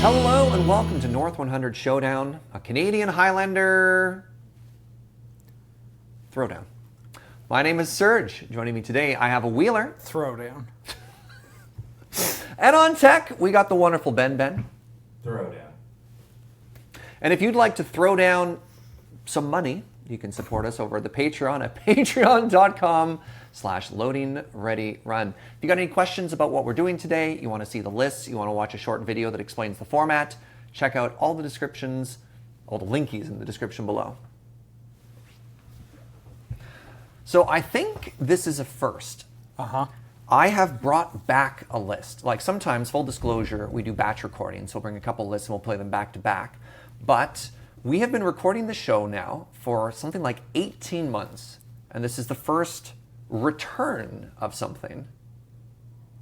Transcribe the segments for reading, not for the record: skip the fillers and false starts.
Hello and welcome to North 100 Showdown, a Canadian Highlander throwdown. My name is Serge. Joining me today, I have a wheeler. Throwdown. And on tech, we got the wonderful Ben. Throwdown. And if you'd like to throw down some money, you can support us over at the Patreon at patreon.com/loadingreadyrun. If you got any questions about what we're doing today, you want to see the lists, you want to watch a short video that explains the format, check out all the descriptions, all the linkies in the description below. So I think this is a first. I have brought back a list. Like sometimes, full disclosure, we do batch recording, so we'll bring a couple lists and we'll play them back to back. But we have been recording the show now for something like 18 months, and this is the first return of something.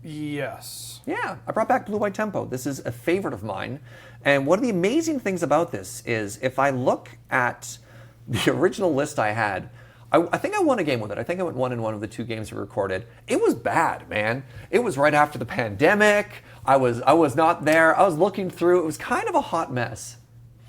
Yes. Yeah, I brought back Blue White Tempo. This is a favorite of mine. And one of the amazing things about this is if I look at the original list I had, I think I won a game with it. I think I went 1-1 of the two games we recorded. It was bad, man. It was right after the pandemic. I was not there. I was looking through. It was kind of a hot mess.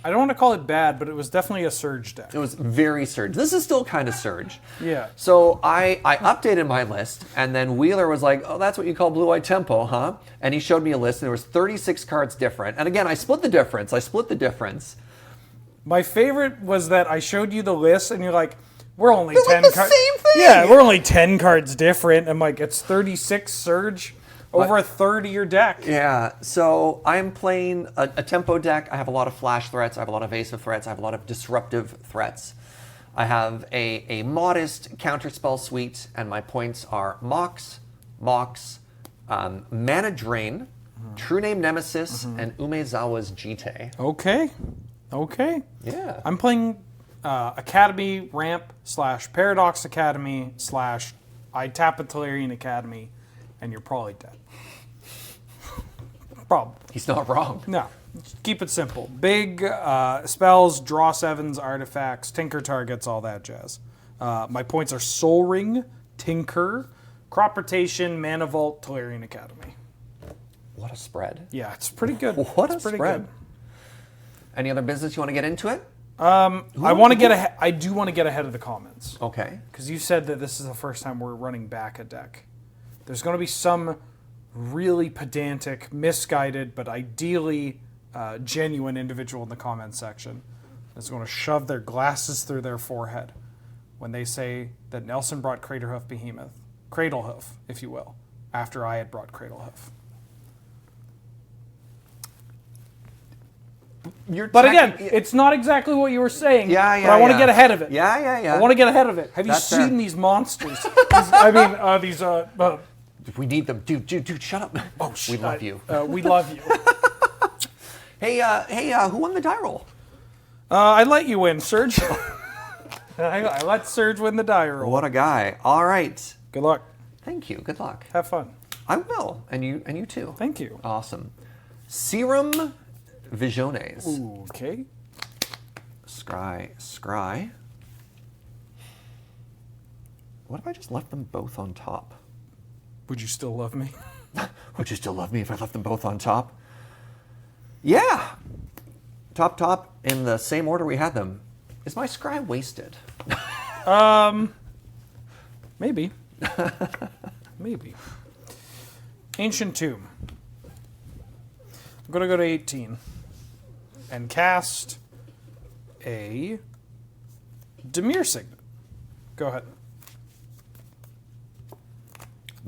I don't want to call it bad, but it was definitely a Serge deck. It was very Serge. This is still kind of Serge. Yeah. So I updated my list, and then Wheeler was like, oh, that's what you call Blue White Tempo, huh? And he showed me a list, and there was 36 cards different. And again, I split the difference. My favorite was that I showed you the list, and you're like, we're only They're 10 like the cards. same thing! Yeah, we're only 10 cards different. I'm like, it's 36 Serge over a third of your deck. Yeah, so I'm playing a tempo deck. I have a lot of flash threats. I have a lot of evasive threats. I have a lot of disruptive threats. I have a modest counterspell suite, and my points are Mox, Mana Drain, True Name Nemesis, and Umezawa's Jite. Okay. Yeah. I'm playing Academy Ramp / Paradox Academy / I tap a Tolarian Academy, and you're probably dead. Probably. He's not wrong. No, keep it simple. Big spells, draw sevens, artifacts, tinker targets, all that jazz. My points are Soul Ring, Tinker, Crop Rotation, Mana Vault, Tolarian Academy. What a spread. Yeah, it's pretty good. What a It's pretty spread. good. Any other business you want to get into it? I do want to get ahead of the comments. Okay. Because you said that this is the first time we're running back a deck. There's going to be some really pedantic, misguided, but ideally genuine individual in the comments section that's going to shove their glasses through their forehead when they say that Nelson brought Cradlehoof, if you will, after I had brought Cradlehoof. But again, it's not exactly what you were saying. Yeah. But I want to get ahead of it. Yeah. I want to get ahead of it. Have you seen these monsters? These We need them. Dude, shut up. Oh, we love you. We love you. Hey, who won the die roll? I let you win, Serge. I let Serge win the die roll. What a guy. All right. Good luck. Thank you. Good luck. Have fun. I will. And you too. Thank you. Awesome. Serum Visiones. Okay. Scry. What if I just left them both on top? Would you still love me? Would you still love me if I left them both on top? Yeah. Top in the same order we had them. Is my scry wasted? Maybe. Maybe. Ancient Tomb. I'm going to go to 18 and cast a Dimir Signet. Go ahead.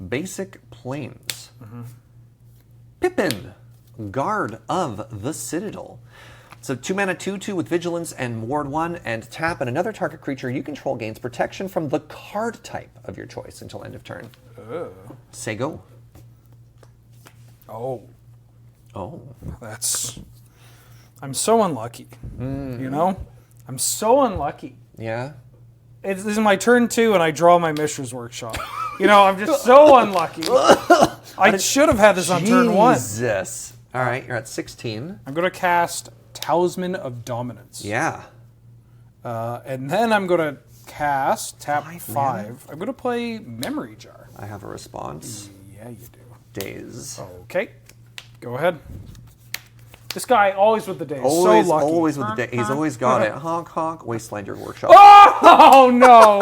Basic Plains. Pippin, Guard of the Citadel. So 2 mana 2/2 with Vigilance and Ward 1, and tap, and another target creature you control gains protection from the card type of your choice until end of turn. Say go. Oh. That's... I'm so unlucky. You know? I'm so unlucky. Yeah? This is my turn 2, and I draw my Mishra's Workshop. You know, I'm just so unlucky. I should have had this on turn 1. Jesus. All right, you're at 16. I'm going to cast Talisman of Dominance. Yeah. And then I'm going to cast, tap 5. I'm going to play Memory Jar. I have a response. Yeah, you do. Days. Okay. Go ahead. This guy always with the day. Always, so lucky. always with the day. He's always got it. Honk, honk. Wasteland your workshop. Oh no!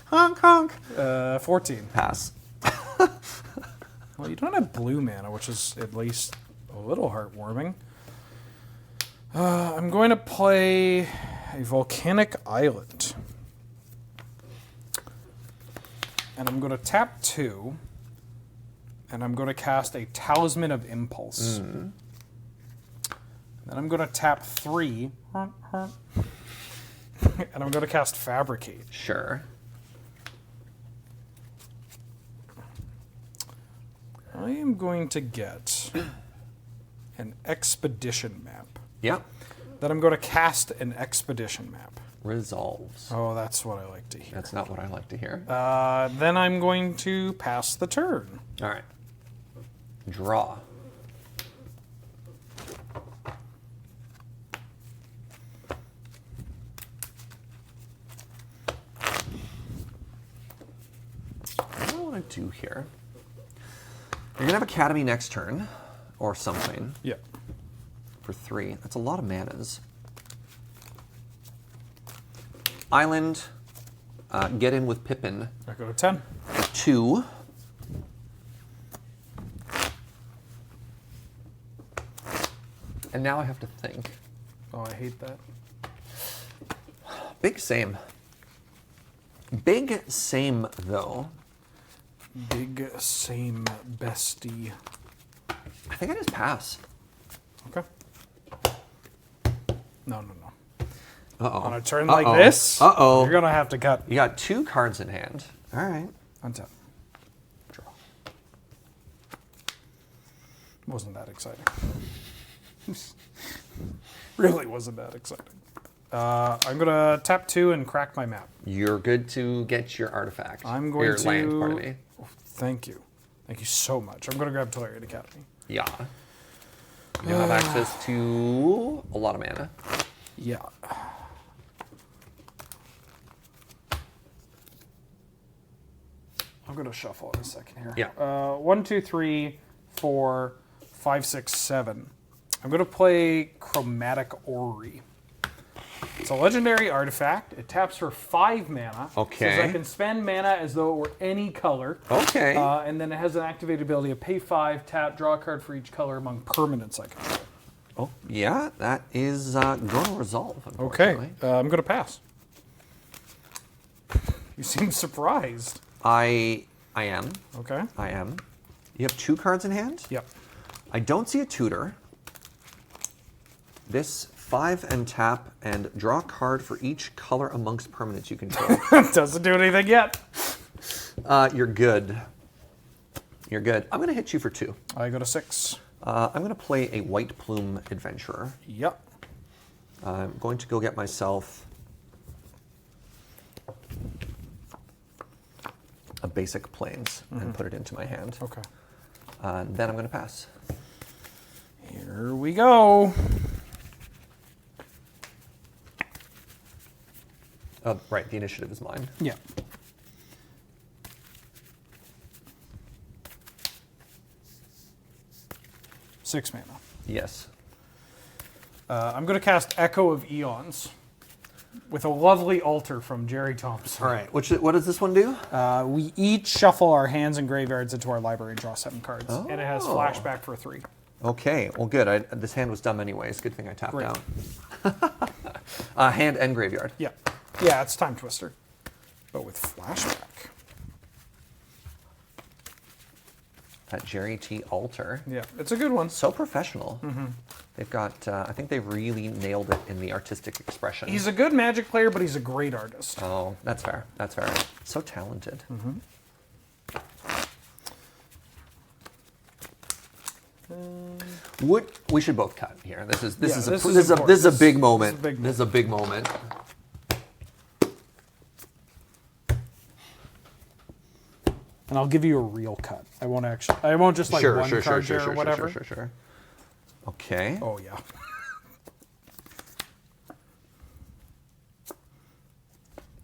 Honk, honk. 14. Pass. Well, you don't have blue mana, which is at least a little heartwarming. I'm going to play a Volcanic Island. And I'm going to tap 2. And I'm going to cast a Talisman of Impulse. Then I'm going to tap 3. And I'm going to cast Fabricate. Sure. I am going to get an Expedition map. Yep. Then I'm going to cast an Expedition map. Resolves. Oh, that's what I like to hear. That's not what I like to hear. Then I'm going to pass the turn. All right. Draw. What do I want to do here? You're going to have Academy next turn, or something, Yeah. for 3. That's a lot of manas. Island, get in with Pippin. I go to 10. 2. And now I have to think. Oh, I hate that. Big same. Big same, though. Big same bestie. I think I just pass. Okay. No. Uh-oh. On a turn like this, Uh-oh. you're going to have to cut. You got 2 cards in hand. All right. Untap. Draw. Wasn't that exciting. Really wasn't that exciting. I'm going to tap 2 and crack my map. You're good to get your artifact. I'm going your to... land, pardon me. Oh, thank you. Thank you so much. I'm going to grab Tolarian Academy. Yeah. You have access to a lot of mana. Yeah. I'm going to shuffle in a second here. Yeah. 1, 2, 3, 4, 5, 6, 7. I'm going to play Chromatic Orrery. It's a legendary artifact. It taps for 5 mana. Okay. Says I can spend mana as though it were any color. Okay. And then it has an activated ability of pay 5, tap, draw a card for each color among permanents I control. Oh, yeah, that is going to resolve, Okay. unfortunately. I'm going to pass. You seem surprised. I am. Okay. I am. You have 2 cards in hand? Yep. I don't see a tutor. This 5 and tap and draw a card for each color amongst permanents you control. Doesn't do anything yet. You're good. You're good. I'm going to hit you for 2. I go to 6. I'm going to play a White Plume Adventurer. Yep. I'm going to go get myself a basic Plains and put it into my hand. Okay. Then I'm going to pass. Here we go. Right, the initiative is mine. Yeah. Six mana. Yes. I'm going to cast Echo of Eons with a lovely altar from Jerry Thompson. All right. What does this one do? We each shuffle our hands and graveyards into our library and draw 7 cards. Oh. And it has flashback for 3. Okay. Well, good. This hand was dumb anyways. Good thing I tapped Great. out. Hand and graveyard. Yeah. Yeah, it's Time Twister. But with flashback. That Jerry T. Altar. Yeah, it's a good one. So professional. They've got, I think they've really nailed it in the artistic expression. He's a good Magic player, but he's a great artist. Oh, that's fair. That's fair. So talented. We should both cut here. This is a big moment. This is a big moment. And I'll give you a real cut. I won't just like one card there or whatever. Sure. Okay. Oh yeah.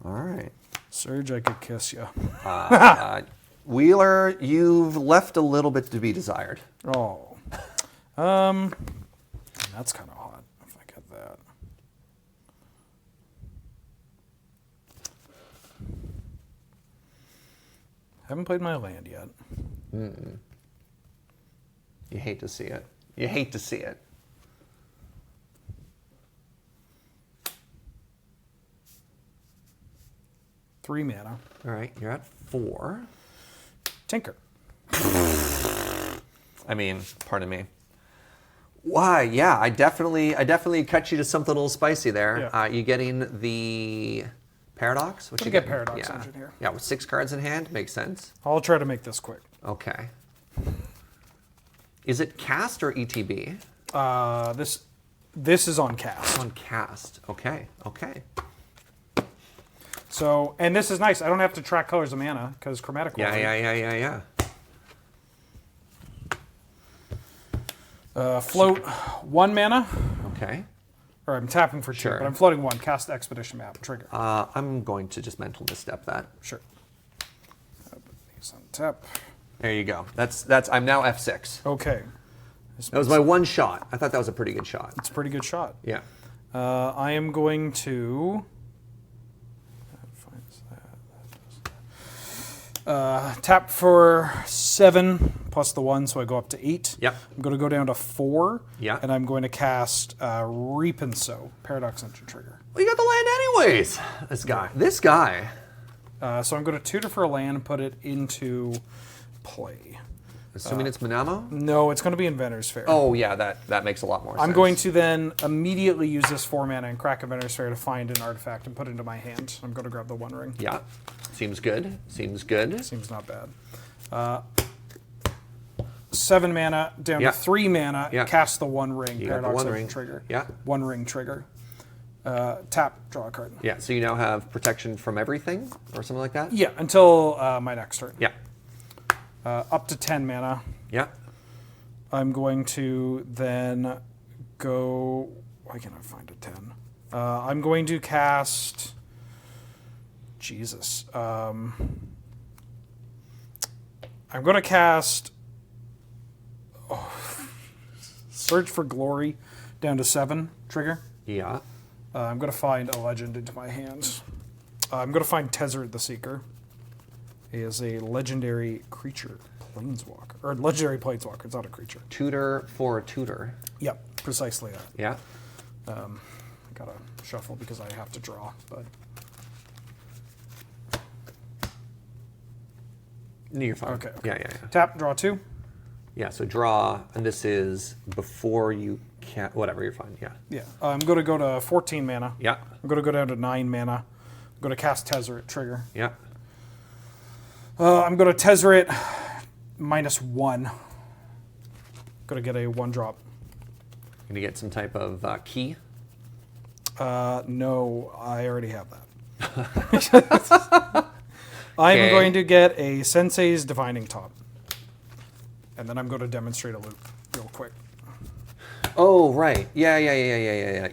All right. Serge, I could kiss you. Wheeler, you've left a little bit to be desired. Oh. That's kind of hot if I get that. Haven't played my land yet. Mm-mm. You hate to see it. You hate to see it. Three mana. All right, you're at 4. Tinker. I mean, pardon me. Why? Yeah, I definitely cut you to something a little spicy there. Yeah. You getting the Paradox? What Gonna you get getting? Paradox Yeah. Engine here. Yeah, with 6 cards in hand, makes sense. I'll try to make this quick. Okay. Is it cast or ETB? This is on cast. On cast. Okay. Okay. So, and this is nice. I don't have to track colors of mana because chromatic. Yeah. Float 1 mana. Okay. Or I'm tapping for 2, Sure. but I'm floating 1. Cast Expedition Map. Trigger. I'm going to just mental misstep that. Sure. These on tap. There you go. That's. I'm now F6. Okay. That was my one shot. I thought that was a pretty good shot. It's a pretty good shot. Yeah. I am going to tap for 7 plus the 1, so I go up to 8. Yep. I'm going to go down to 4. Yeah. And I'm going to cast Reap and Sow, Paradox Engine trigger. Well, you got the land anyways. This guy. So I'm going to tutor for a land and put it into play. Assuming it's Manamo? No, it's going to be Inventor's Fair. Oh, yeah, that makes a lot more sense. I'm going to then immediately use this 4 mana and crack Inventor's Fair to find an artifact and put it into my hand. I'm going to grab the One Ring. Yeah. Seems good. Seems good. Seems not bad. 7 mana down Yeah. to 3 mana. Yeah. Cast the One Ring. You got the Paradox One Engine Ring. trigger. Yeah. One Ring trigger. Tap, draw a card. Yeah, so you now have protection from everything or something like that? Yeah, until my next turn. Yeah. Up to 10 mana. Yeah. I'm going to then go. Why can't I find a 10? I'm going to cast. Jesus. I'm going to cast. Search for Glory down to 7 trigger. Yeah. I'm going to find a legend into my hands. I'm going to find Tezzeret the Seeker. He is a legendary creature, planeswalker. Or legendary planeswalker, it's not a creature. Tutor for a tutor. Yep, precisely that. Yeah. I gotta shuffle because I have to draw, but... No, you're fine. Okay. Yeah. Tap, draw 2. Yeah, so draw, and this is before you can, whatever, you're fine, yeah. Yeah, I'm going to go to 14 mana. Yeah. I'm going to go down to 9 mana. I'm going to cast Tezzeret, trigger. Yeah. I'm going to Tezzeret -1. Going to get a 1-drop. Gonna get some type of key? No, I already have that. I'm Okay. going to get a Sensei's Divining Top. And then I'm going to demonstrate a loop real quick. Oh, right. Yeah.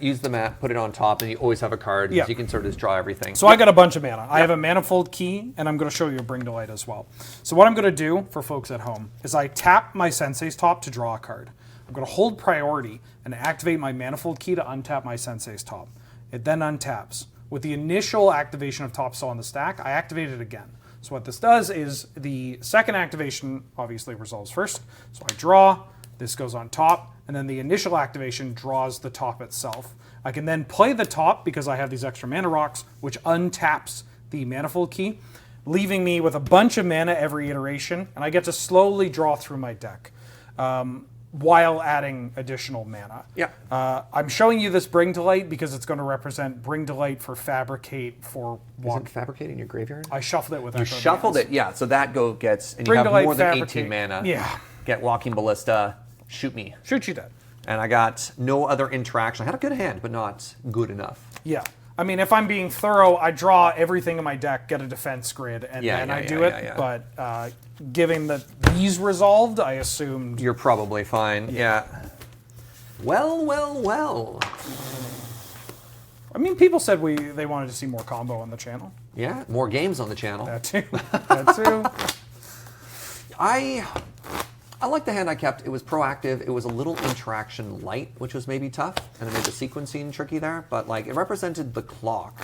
Use the map, put it on top, and you always have a card. Yeah. You can sort of just draw everything. So I got a bunch of mana. I have a Manifold Key, and I'm going to show you a Bring to Light as well. So what I'm going to do for folks at home is I tap my Sensei's Top to draw a card. I'm going to hold priority and activate my Manifold Key to untap my Sensei's Top. It then untaps. With the initial activation of Top still on the stack, I activate it again. So what this does is the second activation obviously resolves first. So I draw, this goes on top, and then the initial activation draws the top itself. I can then play the top because I have these extra mana rocks, which untaps the Manifold Key, leaving me with a bunch of mana every iteration, and I get to slowly draw through my deck while adding additional mana. Yeah. I'm showing you this Bring to Light because it's going to represent Bring to Light for Fabricate for Isn't Fabricate in your graveyard? I shuffled it with You Echo shuffled Demands. it, yeah. So that gets, and you Bring have to Light, more than Fabricate. 18 mana. Yeah. Get Walking Ballista, shoot me. Shoot you dead. And I got no other interaction. I had a good hand, but not good enough. Yeah. I mean, if I'm being thorough, I draw everything in my deck, get a defense grid, and then I do it. yeah. But given that these resolved, I assumed... You're probably fine, yeah. Well. I mean, people said they wanted to see more combo on the channel. Yeah, more games on the channel. That too. That too. I I like the hand I kept. It was proactive. It was a little interaction light, which was maybe tough, and it made the sequencing tricky there. But like it represented the clock,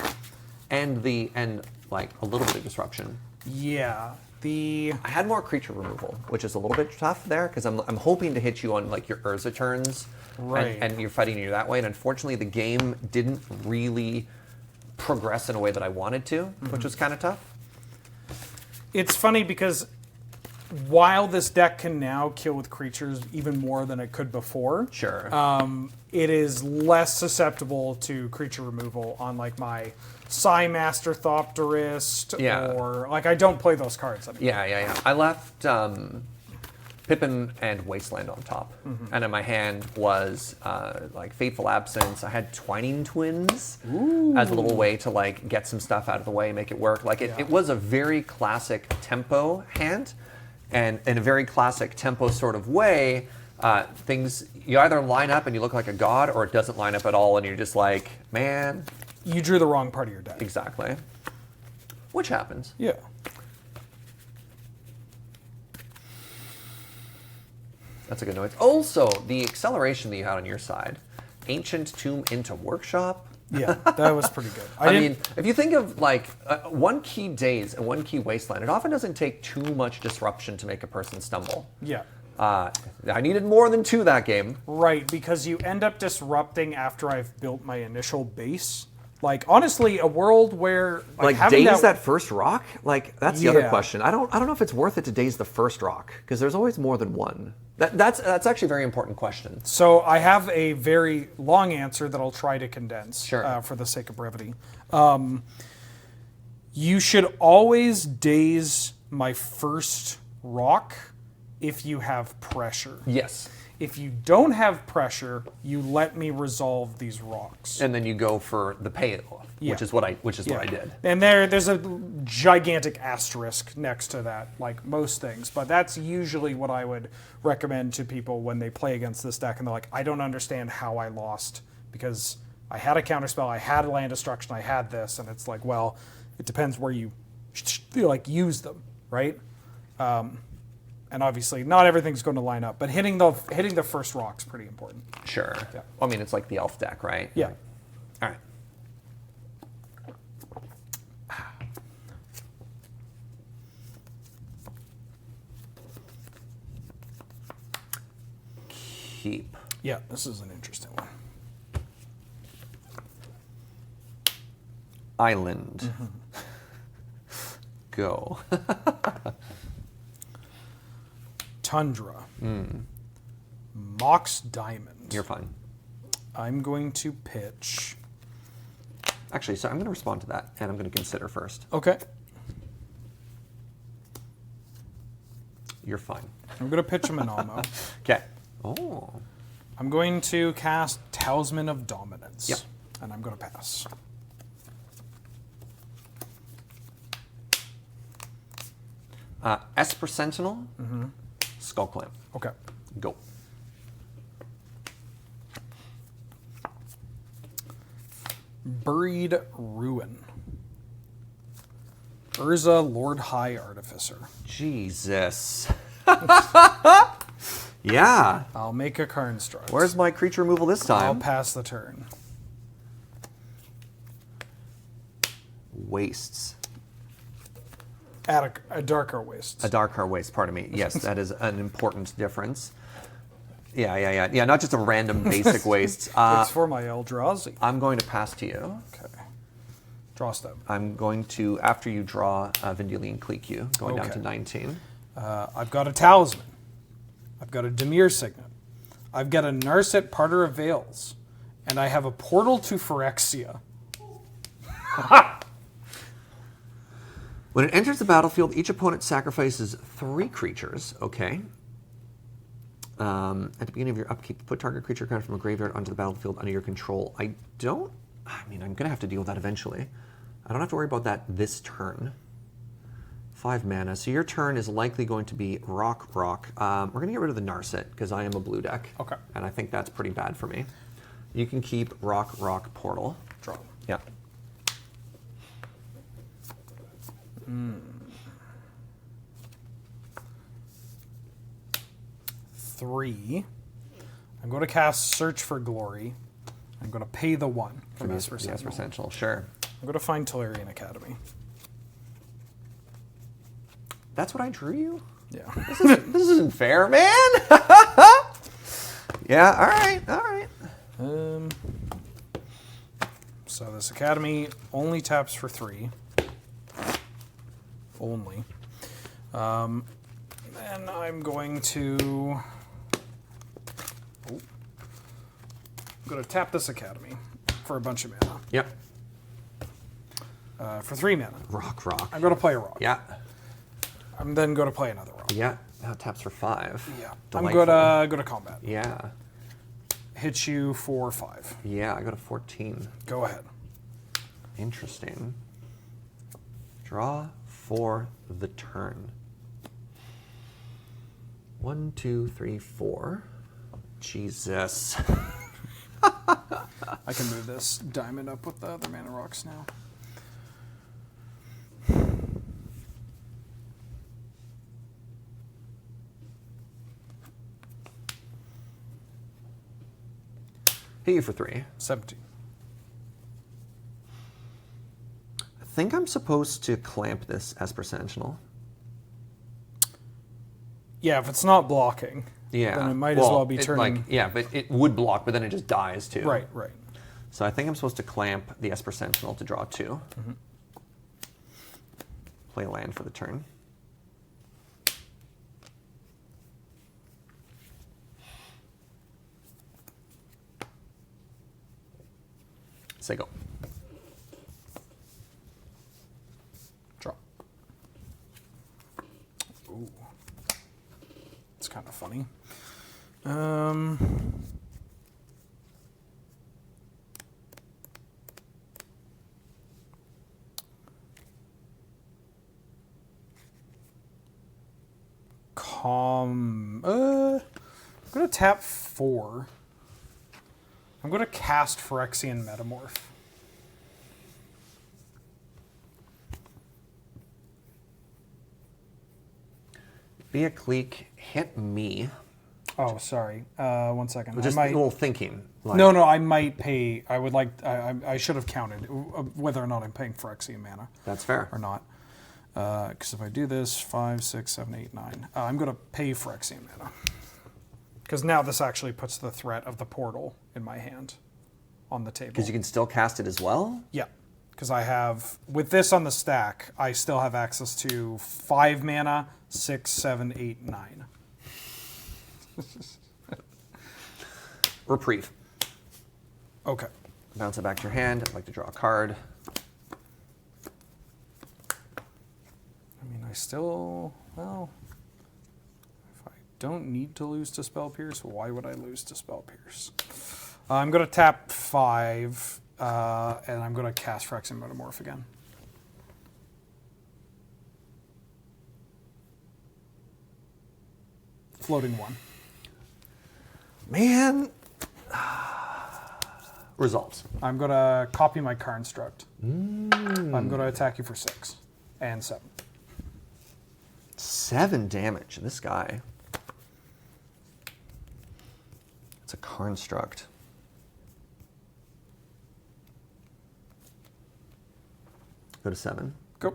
and like a little bit of disruption. Yeah. I had more creature removal, which is a little bit tough there because I'm hoping to hit you on like your Urza turns, right? And you're fighting you that way. And unfortunately, the game didn't really progress in a way that I wanted to, which was kind of tough. It's funny because while this deck can now kill with creatures even more than it could before, sure, it is less susceptible to creature removal on like my Psymaster Thopterist, or like I don't play those cards anymore. Yeah. I left Pippin and Wasteland on top, and in my hand was like Fateful Absence. I had Twining Twins as a little way to like get some stuff out of the way, make it work. Like it was a very classic tempo hand, and in a very classic tempo sort of way. Things you either line up and you look like a god, or it doesn't line up at all, and you're just like, man. You drew the wrong part of your deck. Exactly. Which happens. Yeah. That's a good noise. Also, the acceleration that you had on your side, Ancient Tomb into Workshop. Yeah, that was pretty good. I mean, if you think of like one key Daze and one key Wasteland, it often doesn't take too much disruption to make a person stumble. Yeah. I needed more than 2 that game. Right, because you end up disrupting after I've built my initial base. Like, honestly, a world where... Like daze that first rock? Like, that's the other question. I don't know if it's worth it to daze the first rock, because there's always more than one. That's actually a very important question. So I have a very long answer that I'll try to condense for the sake of brevity. You should always daze my first rock if you have pressure. Yes. If you don't have pressure, you let me resolve these rocks. And then you go for the payoff, which is what I did. And there's a gigantic asterisk next to that, like most things. But that's usually what I would recommend to people when they play against this deck, and they're like, I don't understand how I lost, because I had a counterspell, I had land destruction, I had this, and it's like, well, it depends where you like use them, right? And obviously, not everything's going to line up, but hitting the first rock's pretty important. Sure. Yeah. I mean, it's like the elf deck, right? Yeah. All right. Keep. Yeah, this is an interesting one. Island. Go. Tundra. Mox Diamond. You're fine. I'm going to pitch. Actually, so I'm going to respond to that, and I'm going to consider first. Okay. You're fine. I'm going to pitch a Manamo. Okay. Oh. I'm going to cast Talisman of Dominance. Yep. And I'm going to pass. Esper Sentinel. Skull Clamp. Okay. Go. Buried Ruin. Urza, Lord High Artificer. Jesus. Yeah. I'll make a construct. Where's my creature removal this time? I'll pass the turn. Wastes. Add a Darker Waste. A Dark Heart Waste, pardon me. Yes, that is an important difference. Yeah, not just a random basic waste. It's for my Eldrazi. I'm going to pass to you. Okay. Draw step. I'm going to, after you draw Vendilion Clique you, going down to 19. I've got a Talisman. I've got a Dimir Signet. I've got a Narset Parter of Veils. And I have a Portal to Phyrexia. When it enters the battlefield, each opponent sacrifices 3 creatures. Okay. At the beginning of your upkeep, put target creature card from a graveyard onto the battlefield under your control. I'm going to have to deal with that eventually. I don't have to worry about that this turn. 5 mana. So your turn is likely going to be rock. We're going to get rid of the Narset because I am a blue deck. Okay. And I think that's pretty bad for me. You can keep rock, portal. Draw. Yeah. 3. I'm going to cast Search for Glory. I'm going to pay the 1 from Esper Sentinel. Esper Sentinel, sure. I'm going to find Tolarian Academy. That's what I drew you? Yeah. This isn't fair, man. Yeah, all right. So this Academy only taps for 3. Only. And I'm going to... I'm going to tap this Academy for a bunch of mana. Yep. For 3 mana. Rock. I'm going to play a rock. Yeah. I'm then going to play another rock. Yeah. Now it taps for 5. Yeah. Delightful. I'm going to go to combat. Yeah. Hit you for 5. Yeah, I go to 14. Go ahead. Interesting. Draw for the turn. 1, 2, 3, 4. Jesus. I can move this diamond up with the other mana rocks now. Hit you for 3. 17. I think I'm supposed to clamp this Esper Sentinel. Yeah, if it's not blocking, Yeah. then it might as well be turning. But it would block, but then it just dies too. Right. So I think I'm supposed to clamp the Esper Sentinel to draw 2. Mm-hmm. Play land for the turn. Say go. Draw. Ooh. It's kind of funny. I'm going to tap 4. I'm going to cast Phyrexian Metamorph. Be a clique, hit me. Oh, sorry. 1 second. Just a little thinking. Like, No, I might pay. I would like. I should have counted whether or not I'm paying Phyrexian mana That's fair. or not. Because if I do this, 5, 6, 7, 8, 9, I'm going to pay Phyrexian mana. Because now this actually puts the threat of the portal in my hand on the table. Because you can still cast it as well? Yeah. Because I have, with this on the stack, I still have access to 5 mana, 6, 7, 8, 9. Reprieve. Okay. Bounce it back to your hand. I'd like to draw a card. I mean, I still, well, if I don't need to lose to Spell Pierce, why would I lose to Spell Pierce? I'm going to tap 5, and I'm going to cast Phyrexian Metamorph again. Floating 1. Man. Results. I'm going to copy my construct. I'm going to attack you for 6 and 7. 7 damage. This guy. It's a construct. Go to 7. Go.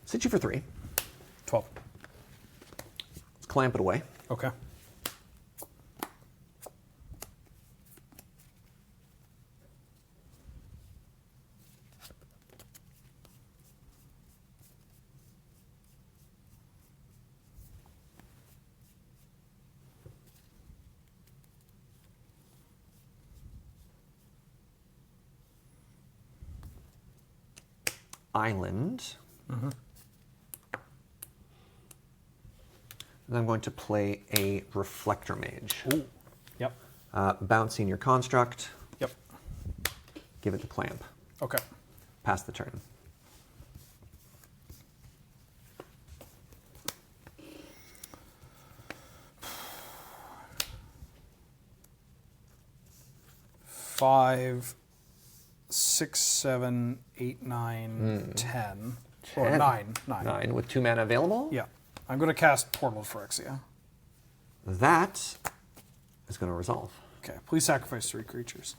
Sit you for 3. 12. Let's clamp it away. Okay. Island. And I'm going to play a Reflector Mage. Ooh. Yep. Bouncing your construct. Yep. Give it the clamp. Okay. Pass the turn. 5, 6, 7, 8, 9, 10. Or 10. 9. 9 with 2 mana available. Yeah. I'm going to cast Portal of Phyrexia. That is going to resolve. Okay. Please sacrifice 3 creatures.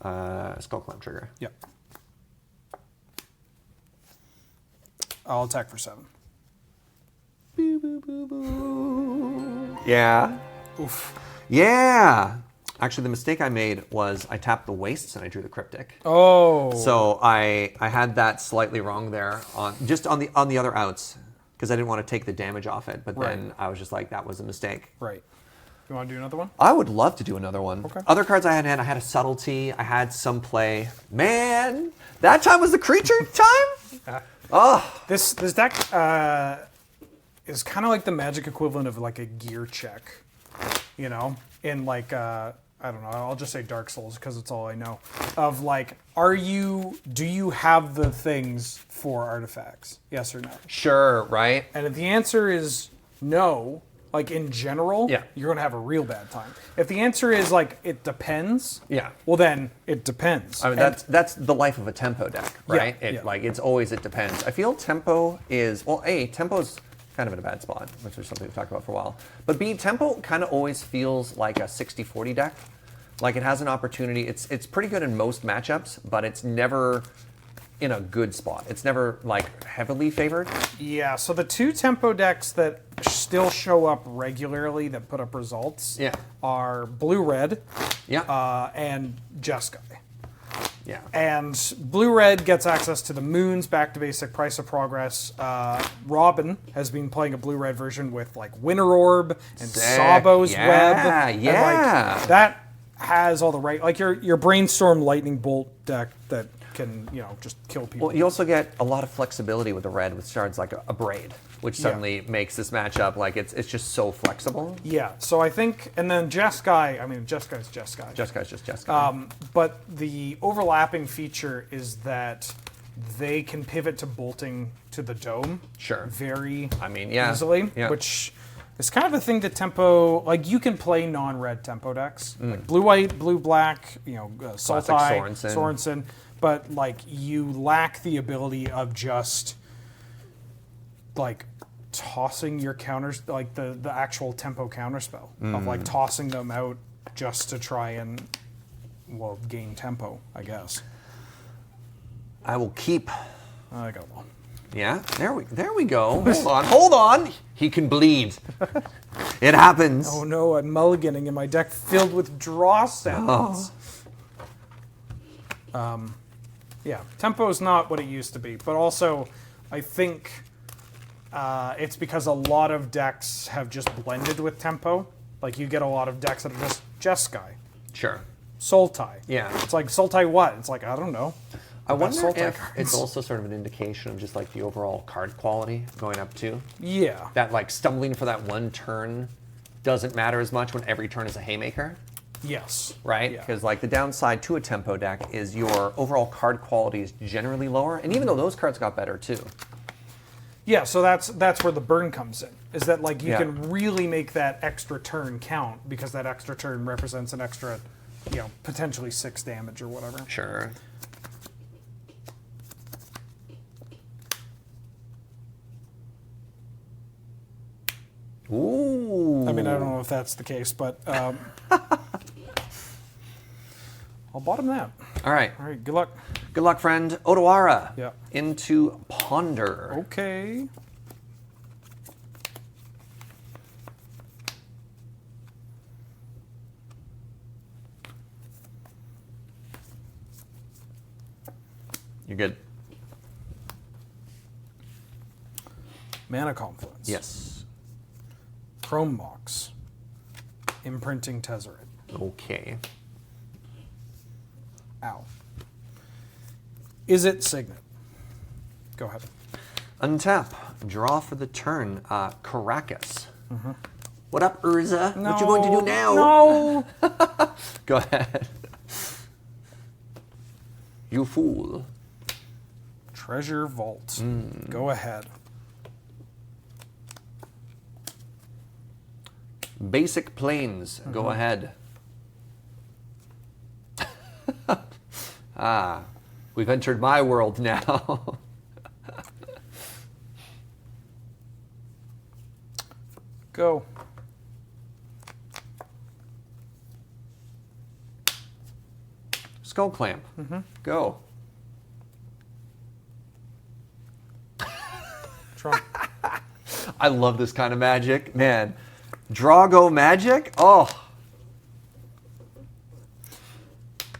Skullclamp trigger. Yep. I'll attack for 7. Boo, boo, boo, boo. Yeah. Oof. Yeah. Actually, the mistake I made was I tapped the wastes and I drew the cryptic. Oh. So I had that slightly wrong there on the other outs because I didn't want to take the damage off it. But then I was just like, that was a mistake. Right. You want to do another one? I would love to do another one. Okay. Other cards I had in hand, I had a subtlety, I had some play. Man, that time was the creature time? Oh. This deck is kind of like the Magic equivalent of like a gear check, you know? In like, I don't know, I'll just say Dark Souls because it's all I know. Of like, do you have the things for artifacts? Yes or no? Sure, right? And if the answer is no, like in general, Yeah. you're going to have a real bad time. If the answer is like, it depends, Yeah. well then, it depends. I mean, that's the life of a tempo deck, right? Yeah. Like, it's always, it depends. I feel tempo is, well, A, tempo's kind of in a bad spot, which is something we've talked about for a while. But B, tempo kind of always feels like a 60-40 deck. Like, it has an opportunity. It's pretty good in most matchups, but it's never in a good spot. It's never, like, heavily favored. Yeah, so the 2 tempo decks that still show up regularly that put up results are Blue-Red and Jeskai. Yeah. And Blue-Red gets access to the Moons, Back to Basic, Price of Progress. Robin has been playing a Blue-Red version with like Winter Orb and Sabo's Web. Yeah. And, like, that has all the right, like your Brainstorm Lightning Bolt deck that can, you know, just kill people. Well, you also get a lot of flexibility with the red with cards like a Braid, which suddenly makes this matchup like it's just so flexible. Yeah, so I think, and then Jeskai, I mean, Jeskai's Jeskai. Jeskai's just Jeskai. But the overlapping feature is that they can pivot to bolting to the dome very easily, which is kind of a thing that tempo, like you can play non-red tempo decks, like blue-white, blue-black, you know, Sultai, Sorensen, but like you lack the ability of just like tossing your counters, like the actual tempo counterspell of like tossing them out just to try and, well, gain tempo, I guess. I will keep. I got one. Yeah, there we go. Hold on. He can bleed. It happens. Oh no, I'm mulliganing in my deck filled with draw sounds. Yeah, tempo is not what it used to be, but also I think it's because a lot of decks have just blended with tempo. Like you get a lot of decks that are just Jeskai. Sure. Sultai. Yeah. It's like Sultai what? It's like, I don't know. I wonder Sultai if cards. it's also sort of an indication of just like the overall card quality going up too. Yeah. That like stumbling for that one turn doesn't matter as much when every turn is a haymaker. Yes. Right? Because like the downside to a tempo deck is your overall card quality is generally lower, and even though those cards got better too. Yeah, so that's where the burn comes in. Is that like you can really make that extra turn count because that extra turn represents an extra, you know, potentially 6 damage or whatever. Sure. Ooh. I mean, I don't know if that's the case, but I'll bottom that. All right. All right, good luck. Good luck, friend. Otawara. Yeah. Into Ponder. Okay. You're good. Mana Confluence. Yes. Chrome Box. Imprinting Tezzeret. Okay. Ow. Is it Signet? Go ahead. Untap. Draw for the turn. Caracas. What up, Urza? No, what you going to do now? No! Go ahead. You fool. Treasure Vault. Go ahead. Basic Plains. Go ahead. Ah, we've entered my world now. Go. Skull Clamp. Go. Draw. I love this kind of magic. Man, Drago magic? Oh.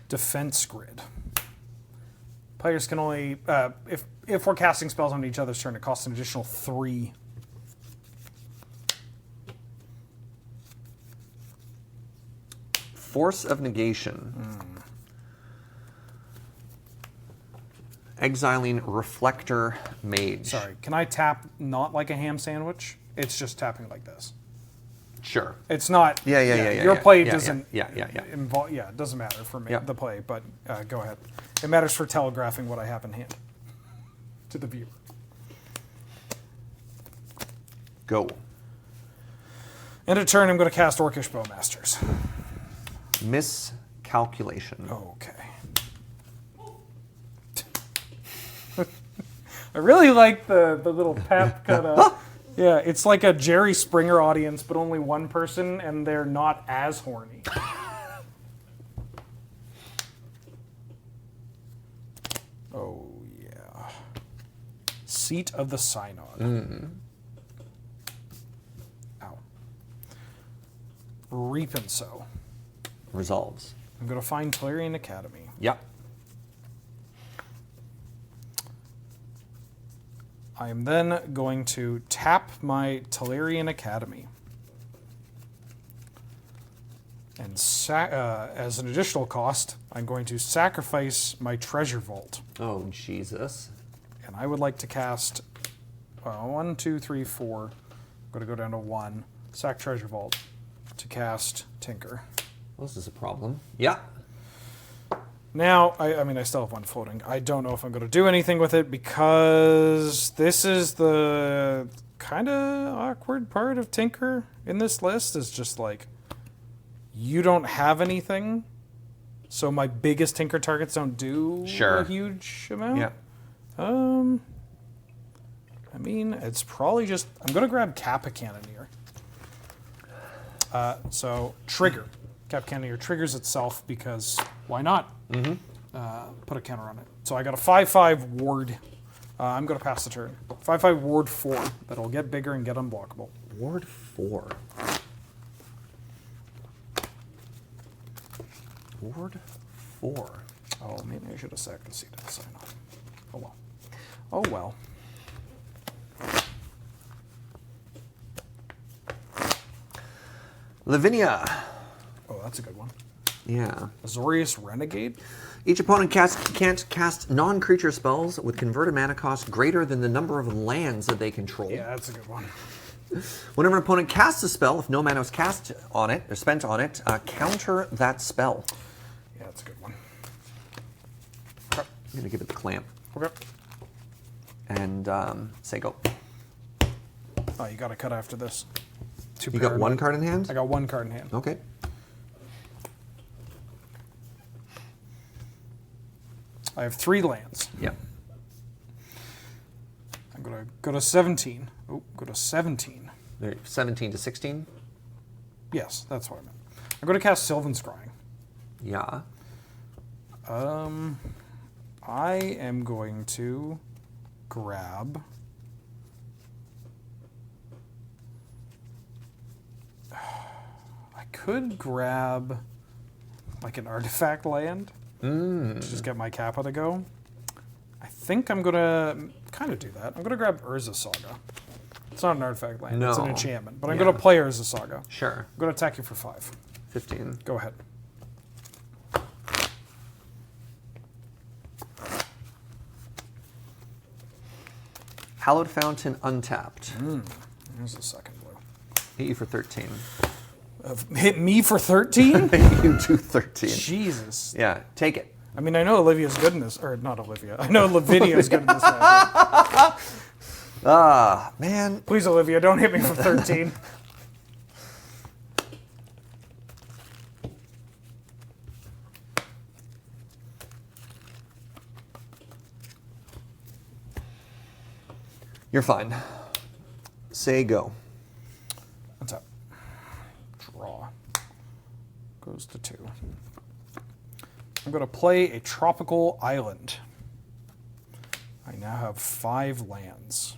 Defense grid. Players can only, if we're casting spells on each other's turn, it costs an additional 3. Force of Negation. Exiling Reflector Mage. Sorry, can I tap not like a ham sandwich? It's just tapping like this. Sure. It's not. Yeah. Your play yeah, doesn't. Yeah. Involve. Yeah, it doesn't matter for me. Yeah. The play, but go ahead. It matters for telegraphing what I have in hand to the viewer. Go. End of turn, I'm going to cast Orcish Bowmasters. Miscalculation. Okay. I really like the little pep kind of. Yeah, it's like a Jerry Springer audience, but only one person, and they're not as horny. Oh, yeah. Seat of the Synod. Ow. Reap and Sow. Resolves. I'm going to find Tolarian Academy. Yep. I am then going to tap my Tolarian Academy. And as an additional cost, I'm going to sacrifice my Treasure Vault. Oh, Jesus. And I would like to cast 1, 2, 3, 4. I'm going to go down to 1. Sack Treasure Vault to cast Tinker. Well, this is a problem. Yeah. Now, I mean, I still have 1 floating. I don't know if I'm going to do anything with it because this is the kind of awkward part of Tinker in this list is just like, you don't have anything, so my biggest Tinker targets don't do a huge amount. Yeah. I mean, it's probably just, I'm going to grab Kappa Cannoneer. So, Trigger. Kappa Cannoneer triggers itself because why not? Put a counter on it. So I got a 5/5 ward. I'm going to pass the turn. 5/5 ward 4. That'll get bigger and get unblockable. Ward 4. Ward 4. Oh, maybe I should have sacked the seat of the Synod. Oh well. Oh well. Lavinia. Oh, that's a good one. Yeah. Azorius Renegade. Each opponent can't cast non-creature spells with converted mana cost greater than the number of lands that they control. Yeah, that's a good one. Whenever an opponent casts a spell, if no mana is cast on it or spent on it, counter that spell. Yeah, that's a good one. I'm going to give it the clamp. Okay. And say go. Oh, you got to cut after this. You got 1 card in hand? I got 1 card in hand. Okay. I have 3 lands. Yeah. I'm going to go to 17. Oh, go to 17. 17 to 16? Yes, that's what I meant. I'm going to cast Sylvan Scrying. Yeah. I am going to grab... I could grab like an artifact land to just get my Kappa to go. I think I'm going to kind of do that. I'm going to grab Urza Saga. It's not an artifact land, it's an enchantment. But I'm going to play Urza Saga. Sure. I'm going to attack you for 5. 15. Go ahead. Hallowed Fountain untapped. Here's the second blue. Hit you for 13. Hit me for 13? You do 13. Jesus. Yeah, take it. I mean, I know Olivia's good in this, or not Olivia. I know Lavinia's good in this matchup. Ah, man. Please, Olivia, don't hit me for 13. You're fine. Say go. What's up? Draw. Goes to 2. I'm going to play a tropical island. I now have 5 lands.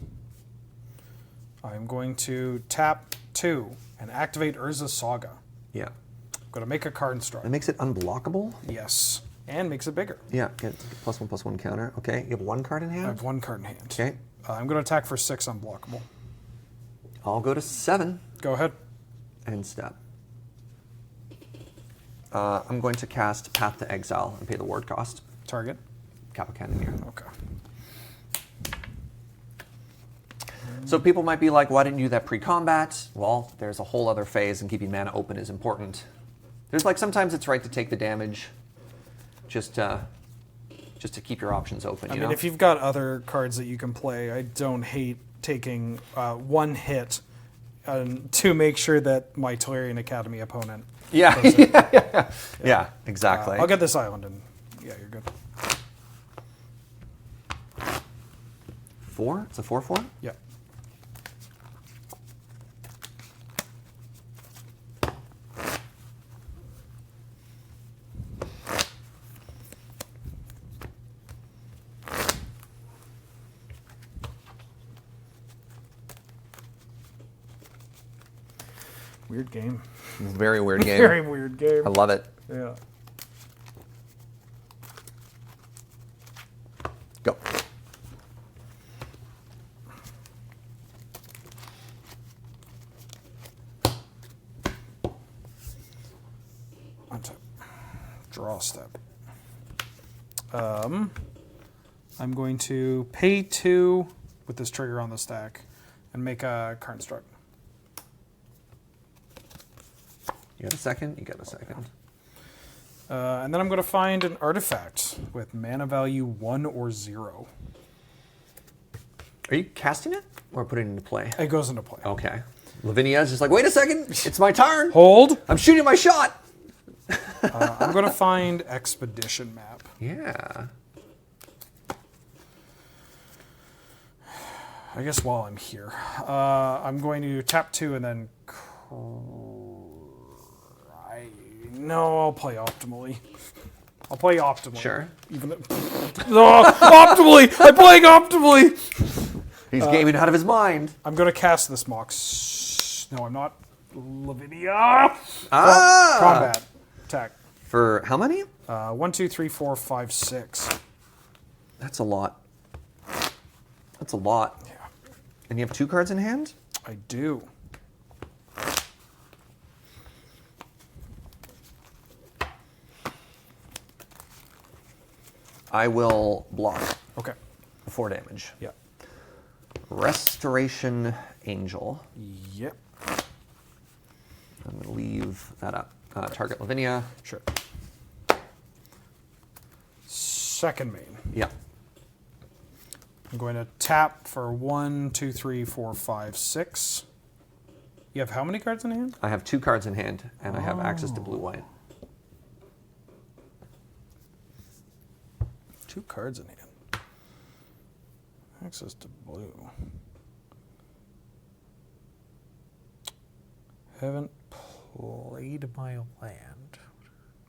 I'm going to tap 2 and activate Urza's Saga. Yeah. I'm going to make a card construct. It makes it unblockable? Yes. And makes it bigger. Yeah, get +1/+1 counter. Okay, you have 1 card in hand? I have 1 card in hand. Okay. I'm going to attack for 6 unblockable. I'll go to 7. Go ahead. And step. I'm going to cast Path to Exile and pay the ward cost. Target. Kappa Cannoneer. Okay. So people might be like, why didn't you do that pre-combat? Well, there's a whole other phase, and keeping mana open is important. There's like, sometimes it's right to take the damage just to keep your options open. I mean, if you've got other cards that you can play, I don't hate taking 1 hit to make sure that my Tolarian Academy opponent. Yeah, yeah, exactly. I'll get this island, and yeah, you're good. 4? It's a 4/4? Yeah. Weird game. Very weird game. Very weird game. I love it. Yeah. Go. Untap. Draw step. I'm going to pay 2 with this trigger on the stack and make a card construct. You got a second? You got a second. And then I'm going to find an artifact with mana value 1 or 0. Are you casting it or putting it into play? It goes into play. Okay. Lavinia's just like, wait a second, it's my turn. Hold. I'm shooting my shot. I'm going to find Expedition Map. Yeah. I guess while I'm here, I'm going to tap 2 and then... No, I'll play optimally. I'll play optimally. Sure. Even optimally! I'm playing optimally! He's gaming out of his mind. I'm going to cast this Mox. No, I'm not. Lavinia! Ah! Combat. Attack. For how many? 1, 2, 3, 4, 5, 6. That's a lot. That's a lot. Yeah. And you have 2 cards in hand? I do. I will block. Okay. 4 damage. Yeah. Restoration Angel. Yep. I'm going to leave that up. Target Lavinia. Sure. Second main. Yeah. I'm going to tap for 1, 2, 3, 4, 5, 6. You have how many cards in hand? I have 2 cards in hand, and I have access to blue-white. 2 cards in hand. Access to blue. Haven't played my land.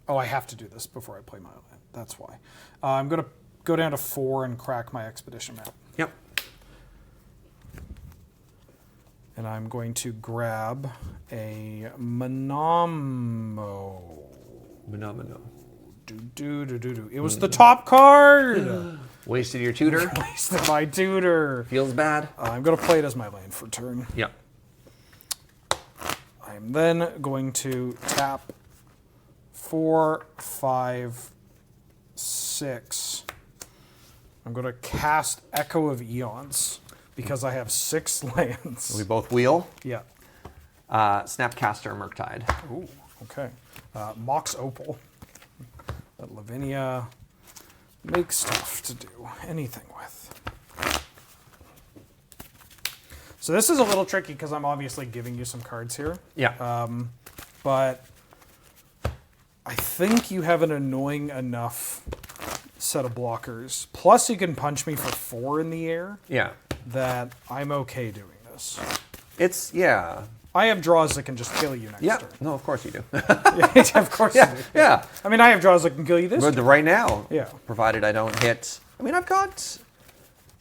Oh, I have to do this before I play my land. That's why. I'm going to go down to 4 and crack my Expedition Map. Yep. And I'm going to grab a Monomo. Monomino. It was the top card! Wasted your tutor. Wasted my tutor. Feels bad. I'm going to play it as my land for turn. Yep. I'm then going to tap 4, 5, 6. I'm going to cast Echo of Eons because I have 6 lands. We both wheel. Yeah. Snapcaster Murktide. Ooh, okay. Mox Opal. That Lavinia makes stuff to do anything with. So this is a little tricky because I'm obviously giving you some cards here. Yeah. But I think you have an annoying enough set of blockers. Plus you can punch me for 4 in the air. Yeah. that I'm okay doing this. Yeah. I have draws that can just kill you next Yeah. turn. No, of course you do. Of course Yeah. you do. Yeah. I mean, I have draws that can kill you this But turn. right now, Yeah. provided I don't hit. I mean, I've got.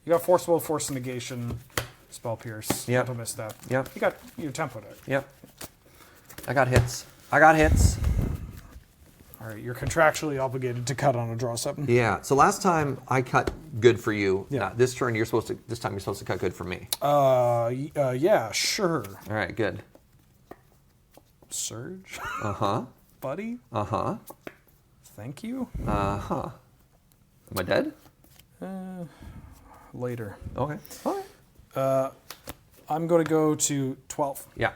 You got Force Will, Force Negation, Spell Pierce, Yeah. Mental Misstep. Yeah. You got your tempo deck. Yep. I got hits. I got hits. All right, you're contractually obligated to cut on a draw 7. Yeah. So last time I cut good for you. Yeah. This turn you're supposed to. This time you're supposed to cut good for me. Yeah, sure. All right. Good. Surge, Uh-huh. buddy. Uh-huh. Thank you. Uh-huh. Am I dead? Later. Okay. All right. I'm going to go to 12. Yeah.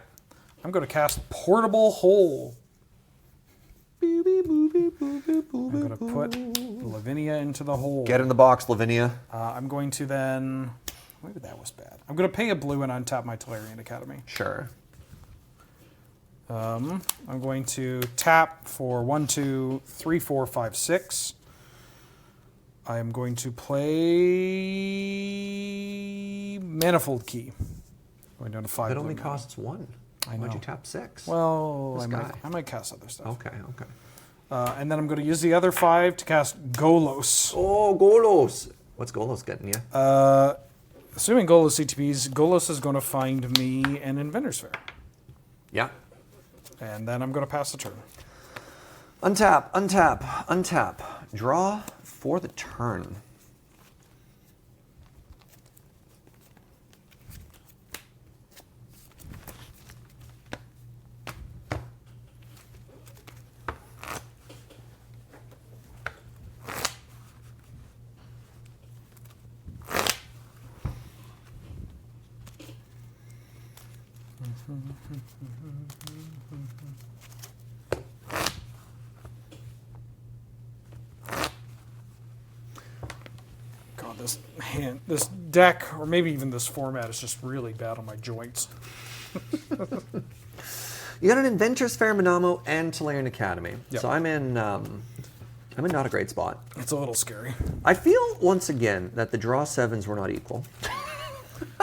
I'm going to cast Portable Hole. I'm going to put Lavinia into the hole. Get in the box, Lavinia. I'm going to then... Maybe that was bad. I'm going to pay a blue and untap my Tolarian Academy. Sure. I'm going to tap for 1, 2, 3, 4, 5, 6. I am going to play Manifold Key. Going down to 5. It only costs 1. I Why'd know. you tap 6? Well, This I guy. might cast other stuff. Okay. And then I'm going to use the other 5 to cast Golos. Oh, Golos. What's Golos getting you? Assuming Golos CTPs, Golos is going to find me an Inventor's Fair. Yeah. And then I'm going to pass the turn. Untap, untap, untap. Draw for the turn. God, this deck, or maybe even this format, is just really bad on my joints. You got an Inventor's Fair, Manamo, and Tolarian Academy. Yep. So I'm in not a great spot. It's a little scary. I feel once again that the draw 7s were not equal.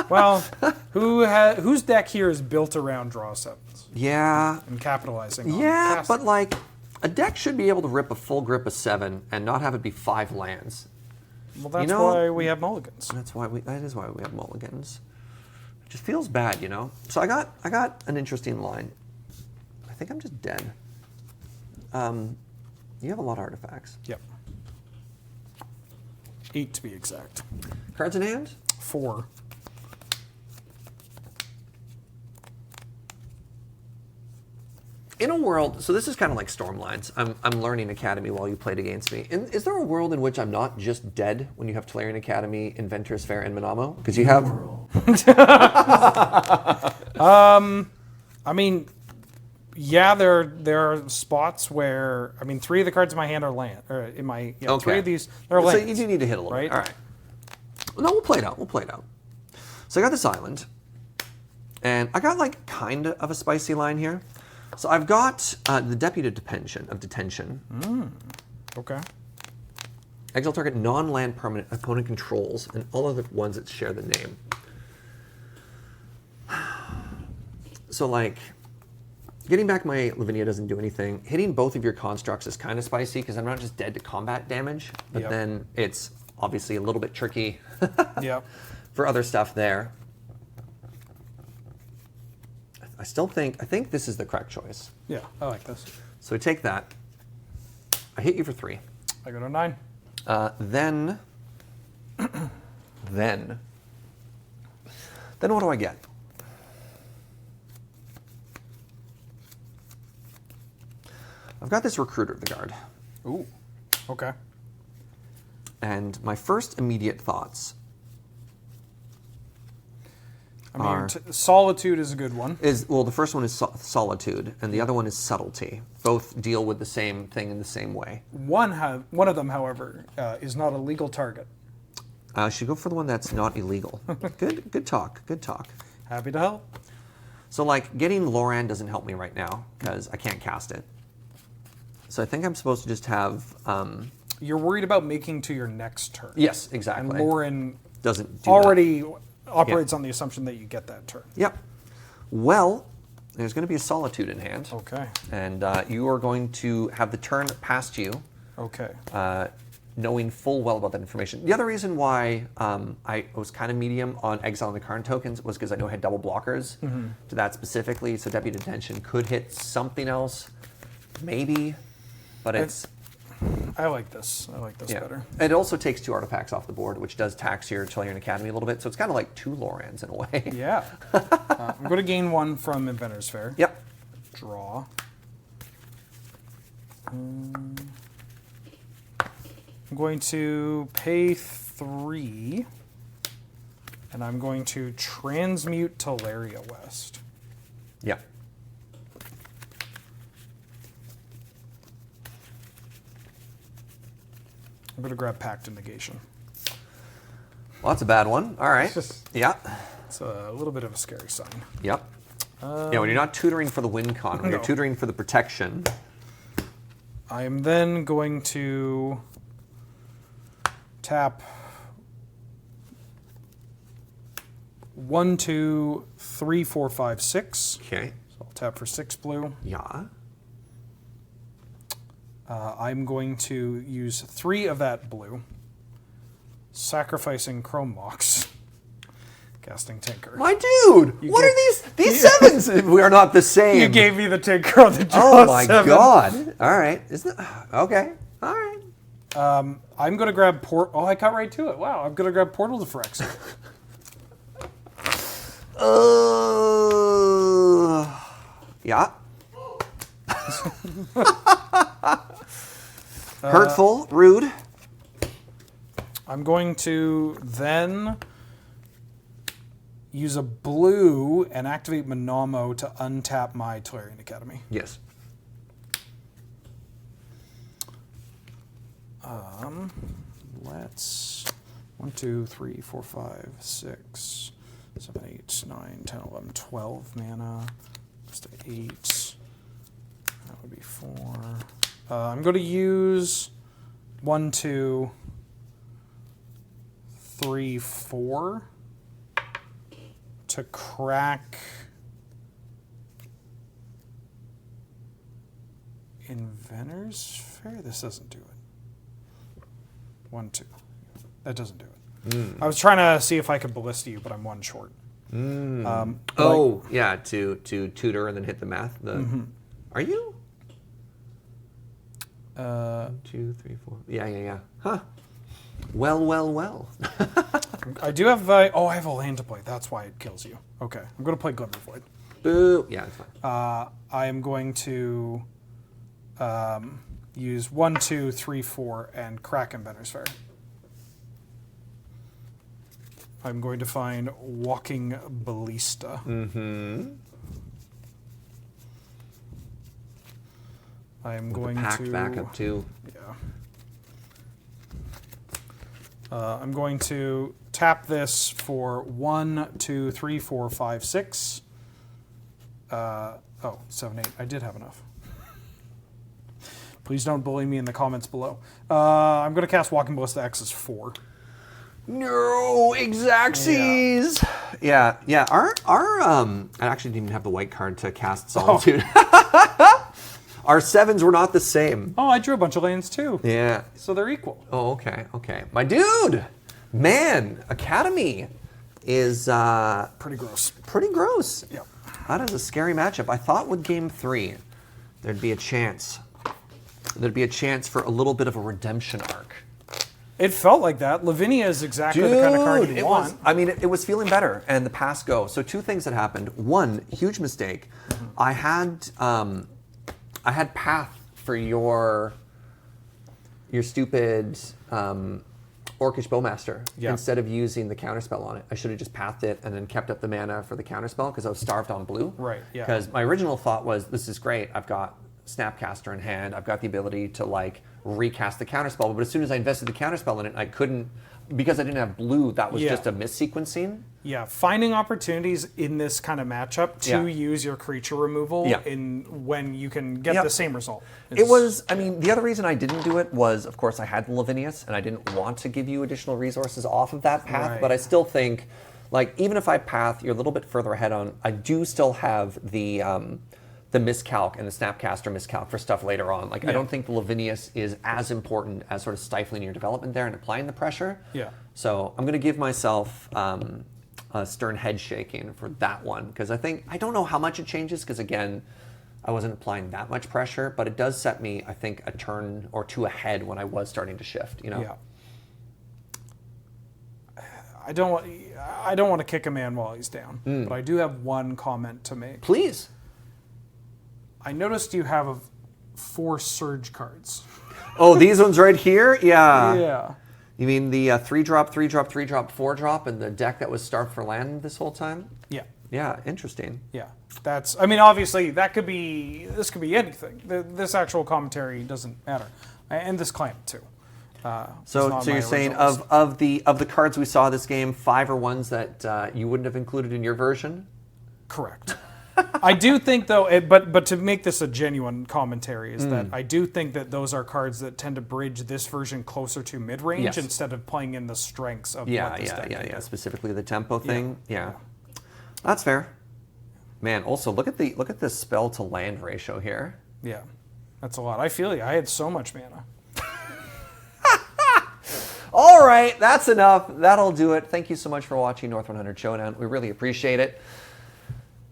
Well, whose deck here is built around draw 7s Yeah. and capitalizing on Yeah, casting? but like a deck should be able to rip a full grip of 7 and not have it be 5 lands. Well, that's know- why we have mulligans. That is why we have mulligans. It just feels bad, you know? So I got an interesting line. I think I'm just dead. You have a lot of artifacts. Yep. 8 to be exact. Cards in hand? 4. In a world, so this is kind of like Stormlines. I'm learning Academy while you played against me. Is there a world in which I'm not just dead when you have Tolarian Academy, Inventor's Fair, and Manamo? Because you have... I mean, yeah, there are spots where, I mean, 3 of the cards in my hand are land, or in my, yeah, 3 of these, they're So lands. you do need to hit a little right? bit. All right. No, we'll play it out. So I got this island. And I got like kind of a spicy line here. So I've got the Deputy of Detention. Okay. Exile target non-land permanent opponent controls, and all of the ones that share the name. So like, getting back my Lavinia doesn't do anything. Hitting both of your constructs is kind of spicy because I'm not just dead to combat damage, but Yep. then it's obviously a little bit tricky Yep. for other stuff there. I think this is the correct choice. Yeah, I like this. So we take that. I hit you for 3. I go to 9. Then what do I get? I've got this Recruiter of the Guard. Ooh. Okay. And my first immediate thoughts I mean, are... Solitude is a good one. the first one is Solitude, and the other one is Subtlety. Both deal with the same thing in the same way. One of them, however, is not a legal target. I should go for the one that's not illegal. Good talk. Happy to help. So like, getting Loran doesn't help me right now, because I can't cast it. So I think I'm supposed to just have... You're worried about making to your next turn. yes, exactly. And Lauren doesn't do already operates on the assumption that you get that turn. Yep. Well, there's going to be a Solitude in hand. Okay. And you are going to have the turn past you. Okay. Knowing full well about that information. The other reason why I was kind of medium on exiling the Karn tokens was because I know I had double blockers to that specifically. So Deputy Detention could hit something else, maybe, but it's... I like this. I like this better. It also takes 2 artifacts off the board, which does tax your Tellurian Academy a little bit. So it's kind of like 2 Lorans in a way. Yeah. I'm going to gain 1 from Inventor's Fair. Yep. Draw. I'm going to pay 3, and I'm going to transmute Teleria West. Yeah. I'm going to grab Pact and Negation. Well, that's a bad one. All right. Yeah. It's a little bit of a scary sign. Yep. Yeah, when you're not tutoring for the win con, when you're tutoring for the protection. I am then going to tap 1, 2, 3, 4, 5, 6. Okay. So I'll tap for 6 blue. Yeah. I'm going to use 3 of that blue, sacrificing Chrome Mox, casting Tinker. My dude, what are these sevens? We are not the same. You gave me the Tinker on the draw. Oh my 7. god! All right, isn't it? Okay, all right. I'm going to grab Oh, I got right to it. Wow, I'm going to grab Portal to Phyrexia. Yeah. Hurtful, rude. I'm going to then use a blue and activate Monomo to untap my Tellurian Academy. Yes. Let's 1, 2, 3, 4, 5, 6, 7, 8, 9, 10, 11, 12 mana. Just 8. That would be 4. I'm going to use 1, 2, 3, 4 to crack Inventor's Fair. This doesn't do it. 1, 2. That doesn't do it. I was trying to see if I could ballista you, but I'm 1 short. Yeah, to tutor and then hit the math. Are you? 1, 2, 3, 4. Yeah. Huh. Well. I do have. I have a land to play. That's why it kills you. Okay, I'm going to play Glimmer Void. Boo. Yeah, it's fine. I am going to use 1, 2, 3, 4, and crack Inventor's Fair. I'm going to find Walking Ballista. I'm going Pact to backup too. Yeah. I'm going to tap this for 1, 2, 3, 4, 5, 6. 7, 8. I did have enough. Please don't bully me in the comments below. I'm going to cast Walking Ballista X as 4. No, Exacxies. Yeah. Our I actually didn't even have the white card to cast Solitude. Our 7s were not the same. Oh, I drew a bunch of lands too. Yeah. So they're equal. Oh, okay. My dude, man, Academy is Pretty gross. pretty gross. Yep. That is a scary matchup. I thought with game 3, there'd be a chance. There'd be a chance for a little bit of a redemption arc. It felt like that. Lavinia is exactly the kind of card you want. It was feeling better, and the pass go. So 2 things that happened. 1, huge mistake. I had path for your stupid Orcish Bowmaster instead of using the counterspell on it. I should have just pathed it and then kept up the mana for the counterspell because I was starved on blue. Right, yeah. Because my original thought was, this is great. I've got Snapcaster in hand. I've got the ability to recast the counterspell. But as soon as I invested the counterspell in it, I couldn't, because I didn't have blue, that was just a missequencing. Yeah, finding opportunities in this kind of matchup to use your creature removal in when you can get the same result. It was, the other reason I didn't do it was, of course, I had the Lavinius, and I didn't want to give you additional resources off of that path, but I still think, like even if I path, you're a little bit further ahead on. I do still have the miscalc and the Snapcaster miscalc for stuff later on. Like I don't think the Lavinius is as important as sort of stifling your development there and applying the pressure. Yeah. So I'm going to give myself a stern head shaking for that one because I don't know how much it changes because again, I wasn't applying that much pressure, but it does set me, I think, a turn or two ahead when I was starting to shift. You know. Yeah. I don't want to kick a man while he's down, but I do have one comment to make. Please. I noticed you have 4 Serge cards. Oh, these ones right here? Yeah. Yeah. You mean the 3-drop, 3-drop, 3-drop, 4-drop, and the deck that was starved for land this whole time? Yeah. Yeah, interesting. Yeah. That's, I mean, obviously, this could be anything. This actual commentary doesn't matter. And this claim, too. So you're saying of the cards we saw this game, 5 are ones that you wouldn't have included in your version? Correct. I do think, though, but to make this a genuine commentary, is that I do think that those are cards that tend to bridge this version closer to mid-range instead of playing in the strengths of what this deck can do. Specifically the tempo thing. Yeah. That's fair. Man, also look at the spell to land ratio here. Yeah, that's a lot. I feel you. I had so much mana. All right, that's enough. That'll do it. Thank you so much for watching North 100 Showdown. We really appreciate it.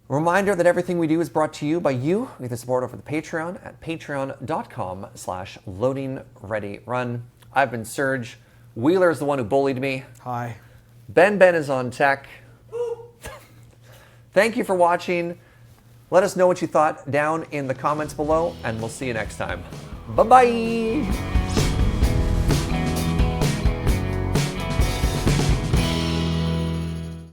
Reminder that everything we do is brought to you by you with the support over the Patreon at patreon.com/loadingreadyrun. I've been Serge. Wheeler's the one who bullied me. Hi. Ben is on tech. Thank you for watching. Let us know what you thought down in the comments below, and we'll see you next time. Bye-bye.